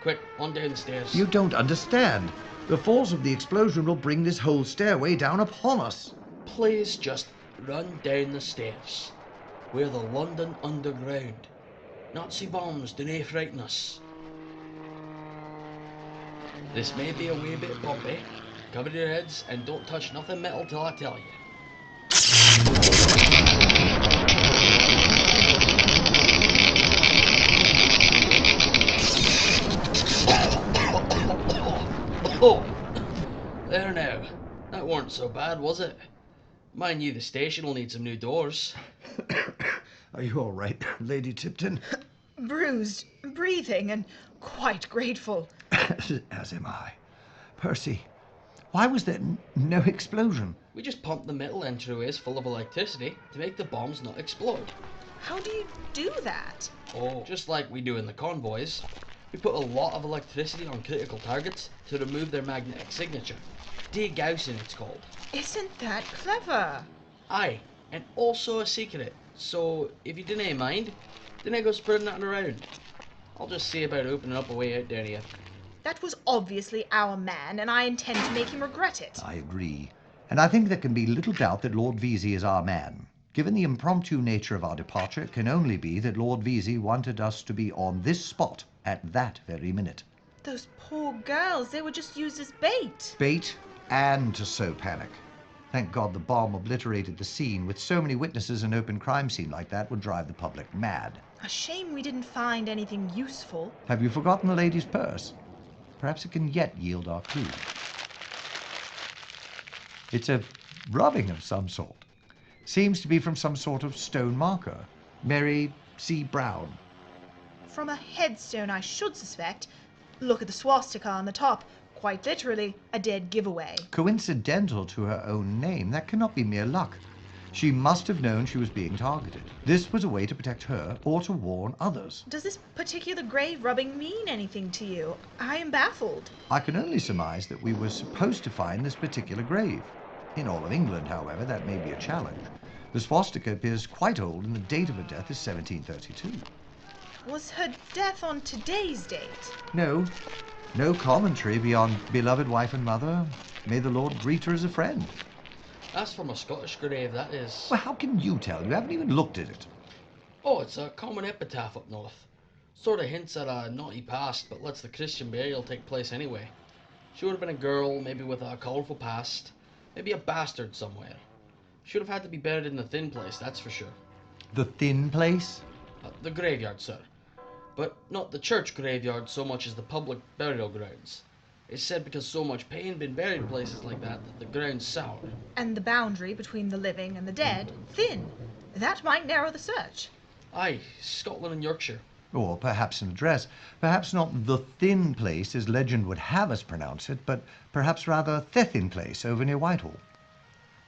Quick, on down the stairs. You don't understand. The force of the explosion will bring this whole stairway down upon us. Please just run down the stairs. We're the London Underground. Nazi bombs do not frighten us. This may be a wee bit bumpy. Cover your heads and don't touch nothing metal till I tell you. Oh, there now. That weren't so bad, was it? Mind you, the station will need some new doors. Are you all right, Lady Tipton? Bruised, breathing, and quite grateful. As am I. Percy, why was there no explosion? We just pumped the metal entryways full of electricity to make the bombs not explode. How do you do that? Oh, just like we do in the convoys. We put a lot of electricity on critical targets to remove their magnetic signature. Degaussing, it's called. Isn't that clever? Aye, and also a secret. So, if you didn't mind, then go spreading that around. I'll just see about opening up a way out down here. That was obviously our man, and I intend to make him regret it. I agree. And I think there can be little doubt that Lord Vesey is our man. Given the impromptu nature of our departure, it can only be that Lord Vesey wanted us to be on this spot at that very minute. Those poor girls, they were just used as bait. Bait and to sow panic. Thank God the bomb obliterated the scene. With so many witnesses, an open crime scene like that would drive the public mad. A shame we didn't find anything useful. Have you forgotten the lady's purse? Perhaps it can yet yield our clue. It's a rubbing of some sort. Seems to be from some sort of stone marker. Mary C. Brown. From a headstone, I should suspect. Look at the swastika on the top. Quite literally, a dead giveaway. Coincidental to her own name. That cannot be mere luck. She must have known she was being targeted. This was a way to protect her or to warn others. Does this particular grave rubbing mean anything to you? I am baffled. I can only surmise that we were supposed to find this particular grave. In all of England, however, that may be a challenge. The swastika appears quite old and the date of her death is 1732. Was her death on today's date? No commentary beyond beloved wife and mother. May the Lord greet her as a friend. That's from a Scottish grave, that is. Well, how can you tell? You haven't even looked at it. Oh, it's a common epitaph up north. Sort of hints at a naughty past, but lets the Christian burial take place anyway. She would have been a girl, maybe with a colourful past. Maybe a bastard somewhere. Should have had to be buried in the thin place, that's for sure. The thin place? The graveyard, sir. But not the church graveyard so much as the public burial grounds. It's said because so much pain been buried in places like that the ground's sour. And the boundary between the living and the dead, thin. That might narrow the search. Aye, Scotland and Yorkshire. Or perhaps an address. Perhaps not the thin place as legend would have us pronounce it, but perhaps rather Thethin Place over near Whitehall.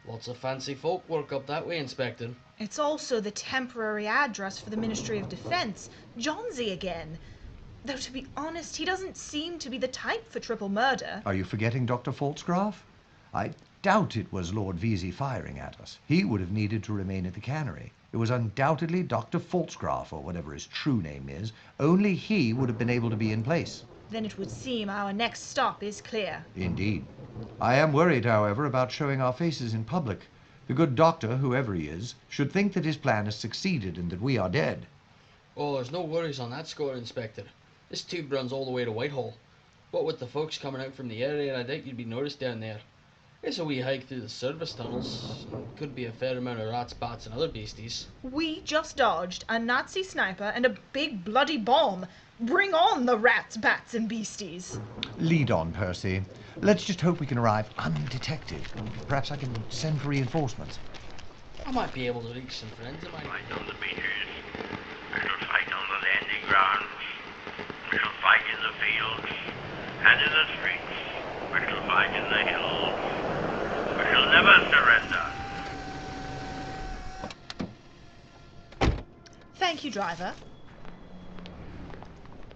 Lots of fancy folk work up that way, Inspector. It's also the temporary address for the Ministry of Defence. Johnsy again. Though to be honest, he doesn't seem to be the type for triple murder. Are you forgetting Dr. Faltzgraf? I doubt it was Lord Vesey firing at us. He would have needed to remain at the cannery. It was undoubtedly Dr. Faltzgraf, or whatever his true name is. Only he would have been able to be in place. Then it would seem our next stop is clear. Indeed. I am worried, however, about showing our faces in public. The good doctor, whoever he is, should think that his plan has succeeded and that we are dead. Oh, there's no worries on that score, Inspector. This tube runs all the way to Whitehall. What with the folks coming out from the area, I doubt you'd be noticed down there. It's a wee hike through the service tunnels. Could be a fair amount of rats, bats and other beasties. We just dodged a Nazi sniper and a big bloody bomb. Bring on the rats, bats and beasties. Lead on, Percy. Let's just hope we can arrive undetected. Perhaps I can send for reinforcements. I might be able to reach some friends of mine. Fight on the beaches. We shall fight on the landing grounds. We shall fight in the fields and in the streets. We shall fight in the hills. We shall never surrender. Thank you, driver.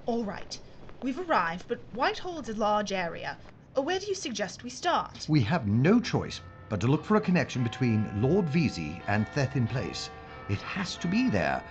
All right. We've arrived, but Whitehall's a large area. Where do you suggest we start? We have no choice but to look for a connection between Lord Vesey and Thethin Place. It has to be there.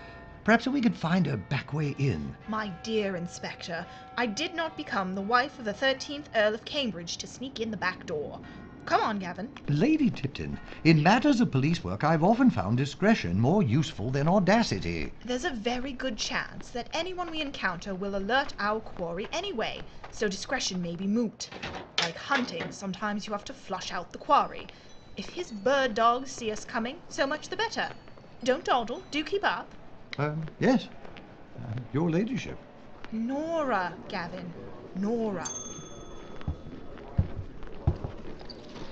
Perhaps we could find a back way in. My dear Inspector, I did not become the wife of the 13th Earl of Cambridge to sneak in the back door. Come on, Gavin. Lady Tipton, in matters of police work, I've often found discretion more useful than audacity. There's a very good chance that anyone we encounter will alert our quarry anyway, so discretion may be moot. Like hunting, sometimes you have to flush out the quarry. If his bird dogs see us coming, so much the better. Don't dawdle, do keep up. Yes. Your ladyship. Nora, Gavin. Nora.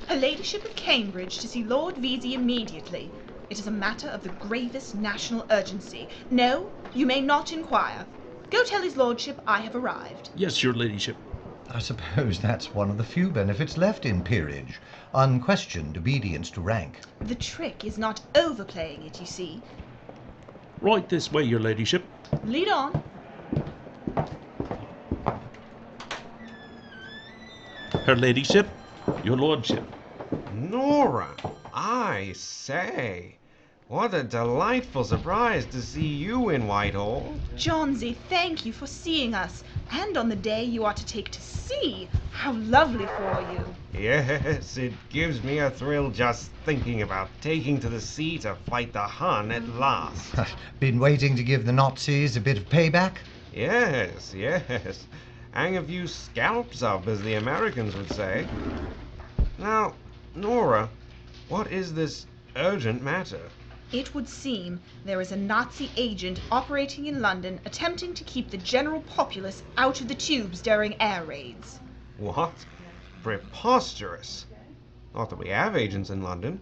Her Ladyship of Cambridge to see Lord Vesey immediately. It is a matter of the gravest national urgency. No, you may not inquire. Go tell his lordship I have arrived. Yes, your ladyship. I suppose that's one of the few benefits left in peerage. Unquestioned obedience to rank. The trick is not overplaying it, you see. Right this way, your ladyship. Lead on. Her ladyship, your lordship. Nora, I say. What a delightful surprise to see you in Whitehall. Johnsy, thank you for seeing us, and on the day you are to take to sea. How lovely for you. Yes, it gives me a thrill just thinking about taking to the sea to fight the Hun at last. Been waiting to give the Nazis a bit of payback? Yes, yes. Hang a few scalps up, as the Americans would say. Now, Nora, what is this urgent matter? It would seem there is a Nazi agent operating in London attempting to keep the general populace out of the tubes during air raids. What? Preposterous. Not that we have agents in London.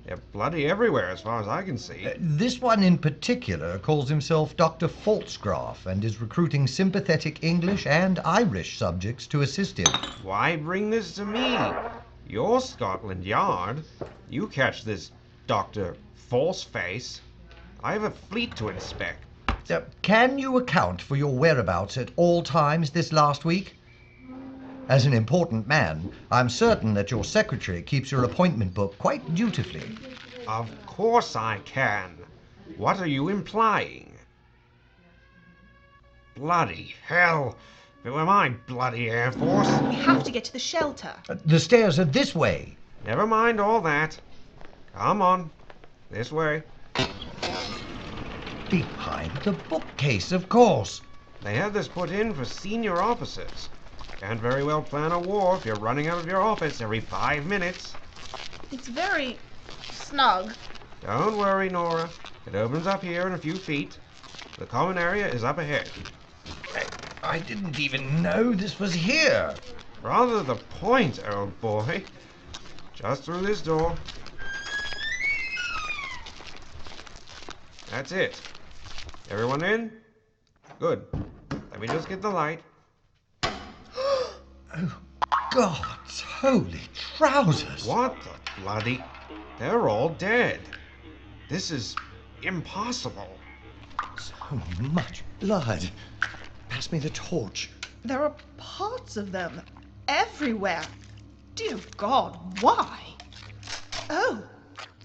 They're bloody everywhere as far as I can see. This one in particular calls himself Dr. Falsgraf and is recruiting sympathetic English and Irish subjects to assist him. Why bring this to me? You're Scotland Yard. You catch this Dr. Falseface. I have a fleet to inspect. Can you account for your whereabouts at all times this last week? As an important man, I'm certain that your secretary keeps your appointment book quite dutifully. Of course I can. What are you implying? Bloody hell. If it were my bloody Air Force. We have to get to the shelter. The stairs are this way. Never mind all that. Come on. This way. Behind the bookcase, of course. They had this put in for senior officers. Can't very well plan a war if you're running out of your office every 5 minutes. It's very snug. Don't worry, Nora. It opens up here in a few feet. The common area is up ahead. I didn't even know this was here. Rather the point, old boy. Just through this door. That's it. Everyone in? Good. Let me just get the light. Oh, God's holy trousers. What the bloody... They're all dead. This is impossible. So much blood. Pass me the torch. There are parts of them everywhere. Dear God, why? Oh,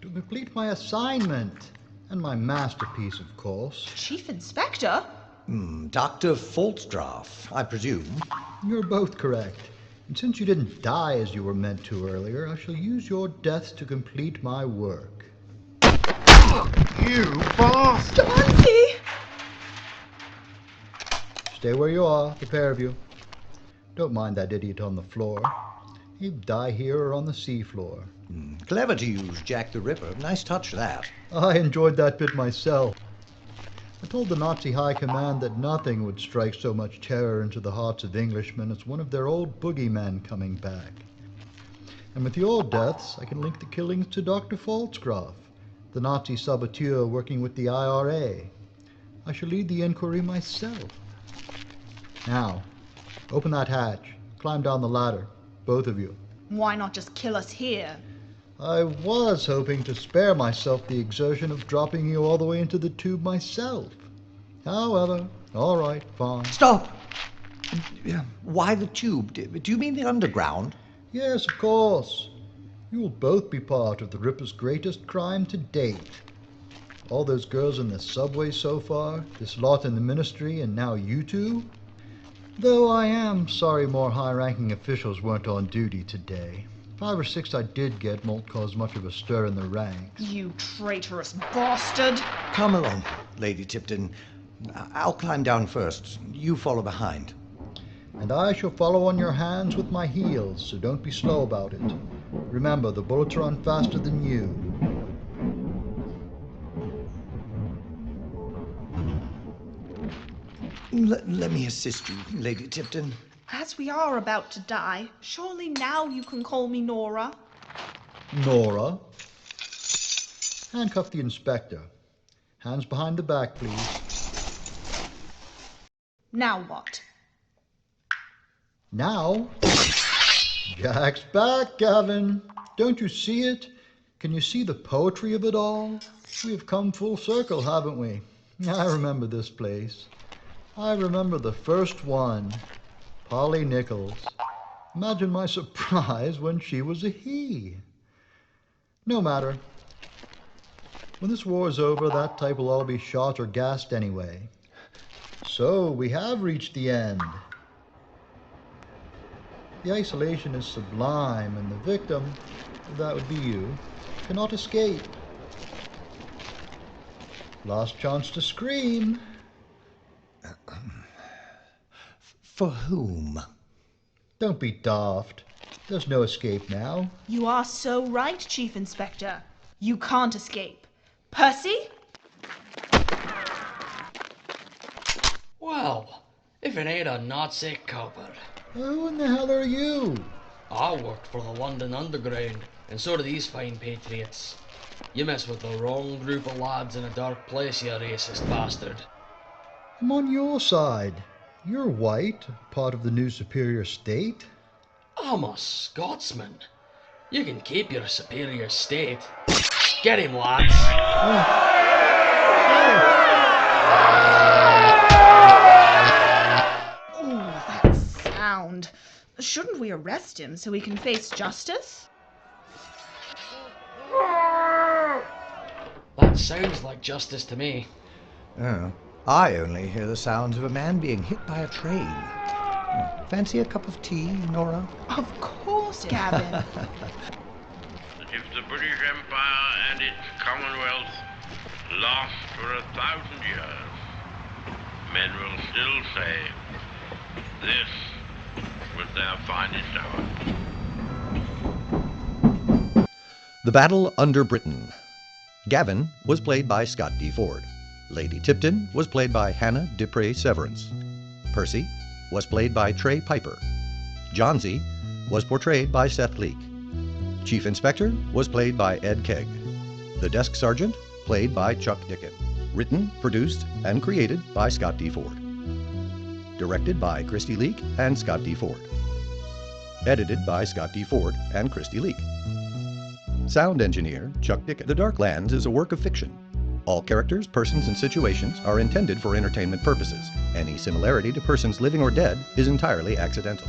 To complete my assignment. And my masterpiece, of course. Chief Inspector? Dr. Falsgraf, I presume. You're both correct. And since you didn't die as you were meant to earlier, I shall use your deaths to complete my work. You bastard! Johnsy! Stay where you are, the pair of you. Don't mind that idiot on the floor. He'd die here or on the seafloor. Clever to use Jack the Ripper. Nice touch, that. I enjoyed that bit myself. I told the Nazi High Command that nothing would strike so much terror into the hearts of Englishmen as one of their old boogeymen coming back. And with your deaths, I can link the killings to Dr. Falsgraf, the Nazi saboteur working with the IRA. I shall lead the inquiry myself. Now, open that hatch. Climb down the ladder, both of you. Why not just kill us here? I was hoping to spare myself the exertion of dropping you all the way into the tube myself. However, all right, fine. Stop! Why the tube? Do you mean the underground? Yes, of course. You will both be part of the Ripper's greatest crime to date. All those girls in the subway so far, this lot in the ministry, and now you two. Though I am sorry more high-ranking officials weren't on duty today. 5 or 6 I did get won't cause much of a stir in the ranks. You traitorous bastard! Come along, Lady Tipton. I'll climb down first. You follow behind. And I shall follow on your hands with my heels, so don't be slow about it. Remember, the bullets are on faster than you. Let me assist you, Lady Tipton. As we are about to die, surely now you can call me Nora. Nora. Handcuff the inspector. Hands behind the back, please. Now what? Now? Jack's back, Gavin. Don't you see it? Can you see the poetry of it all? We have come full circle, haven't we? I remember this place. I remember the first one. Polly Nichols. Imagine my surprise when she was a he. No matter. When this war is over, that type will all be shot or gassed anyway. So, we have reached the end. The isolation is sublime, and the victim, that would be you, cannot escape. Last chance to scream. For whom? Don't be daft. There's no escape now. You are so right, Chief Inspector. You can't escape. Percy? Well, if it ain't a Nazi copper. Who in the hell are you? I worked for the London Underground, and so do these fine patriots. You mess with the wrong group of lads in a dark place, you racist bastard. I'm on your side. You're white, part of the new superior state. I'm a Scotsman. You can keep your superior state. Get him, lads! Ooh, that sound. Shouldn't we arrest him so he can face justice? That sounds like justice to me. Oh, I only hear the sounds of a man being hit by a train. Fancy a cup of tea, Nora? Of course, Gavin. That if the British Empire and its Commonwealth last for 1,000 years, men will still say, this was their finest hour. The Battle Under Britain. Gavin was played by Scott D. Foard. Lady Tipton was played by Hannah Dupre Severance. Percy was played by Trey Piper. Johnsy was portrayed by Seth Leake. Chief Inspector was played by Ed Kegg. The Desk Sergeant played by Chuck Dickon. Written, produced, and created by Scott D. Foard. Directed by Christy Leake and Scott D. Foard. Edited by Scott D. Foard and Christy Leake. Sound engineer, Chuck Dickon. The Darklands is a work of fiction. All characters, persons, and situations are intended for entertainment purposes. Any similarity to persons living or dead is entirely accidental.